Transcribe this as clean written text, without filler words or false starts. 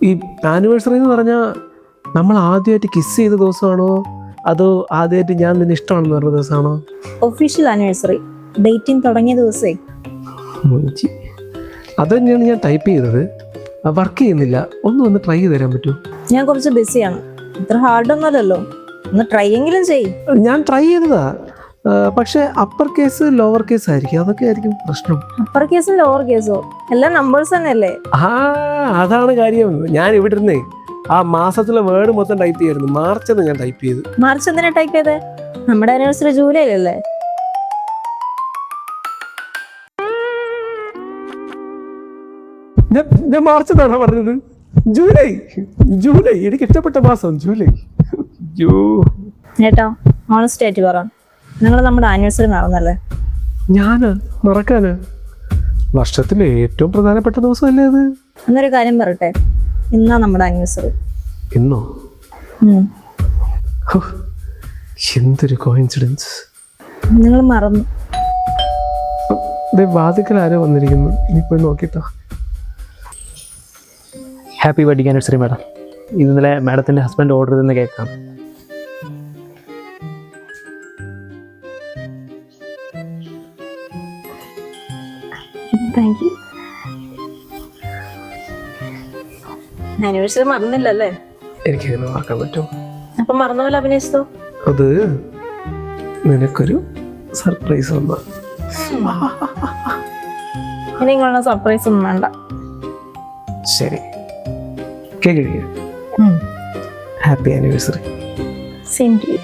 ഈ ആനിവേഴ്സറി എന്ന് പറഞ്ഞാൽ നമ്മൾ ആദ്യമായിട്ട് കിസ് ചെയ്ത ദിവസമാണോ അതോ ആദ്യമായിട്ട് ഞാൻ നിന്നെ ഇഷ്ടമാണെന്ന് പറഞ്ഞ ദിവസമാണോ? ഒഫീഷ്യൽ ആനിവേഴ്സറി, ഡേറ്റിംഗ് തുടങ്ങിയ ദിവസേ. അത് തന്നെയാണ് ഞാൻ ടൈപ്പ് ചെയ്തത്. വർക്ക് ചെയ്യുന്നില്ല, ഒന്ന് ട്രൈ ചെയ്ത് തരാൻ പറ്റുമോ? ഞാൻ കുറച്ച് ബിസിയാണ്, ഇത്ര ഹാർഡൊന്നുമല്ലല്ലോ, ഒന്ന് ട്രൈ എങ്കിലും ചെയ്യും. ഞാൻ ട്രൈ ചെയ്തതാ, പക്ഷെ അപ്പർ കേസ് ലോവർ കേസ് ആയിരിക്കും, അതൊക്കെ ആയിരിക്കും പ്രശ്നം. അപ്പർ കേസോ ലോവർ കേസോ എല്ലാം നമ്പേഴ്സ് തന്നെയല്ലേ? അതാണ് കാര്യം. ഞാൻ ഇവിടെ ഇരുന്നേ ആ മാസത്തിലെ വേർഡ് മൊത്തം ടൈപ്പ് ചെയ്യായിരുന്നു. മാർച്ച് എന്ന് ഞാൻ ടൈപ്പ് ചെയ്തു. മാർച്ച് എന്തിനാ ടൈപ്പ് ചെയ്തേ? നമ്മുടെ ആനിവേഴ്സറി ജൂലൈയിലല്ലേ? ഞാൻ മാർച്ച് എന്നാണോ പറഞ്ഞത്? ജൂലൈ എനിക്ക് ഇഷ്ടപ്പെട്ട മാസം ജൂലൈ. ഏട്ടാ ഓണസ്റ്റ് ആയിട്ട് പറ, നിങ്ങൾ നമ്മുടെ ആനിവേഴ്സറി മറന്നല്ലേ? ഞാന് മറക്കാന്? വർഷത്തിലെ ഏറ്റവും പ്രധാനപ്പെട്ട ദിവസമല്ലേ അത്? എന്നൊരു കാര്യം പറയട്ടെ, ഇന്നാ നമ്മുടെ ആനിവേഴ്സറി. ഇന്നോ? എന്തൊരു കോയിൻസിഡൻസ്. നിങ്ങൾ മറന്നു. വാതിക്കൽ ആരോ വന്നിരിക്കുന്നു, ഇനിയിപ്പോയി നോക്കിട്ടോ. Happy wedding anniversary madam. ഇന്നലെ മാഡത്തിൻ്റെ ഹസ്ബൻഡ് ഓർഡർ ചെയ്തെന്ന് കേൾക്കാം. Thank you. ആനിവേഴ്സറി മറന്നില്ലല്ലേ? എനിക്കങ്ങനെ മറക്കാൻ പറ്റുമോ? അപ്പൊ മറന്ന പോലെ അഭിനയിച്ചതോ? അത് നിനക്കൊരു സർപ്രൈസ് വന്ന. ഇനി നിങ്ങളുടെ സർപ്രൈസ് ഒന്നും വേണ്ട. ശരി, cake. Happy anniversary. Same to U.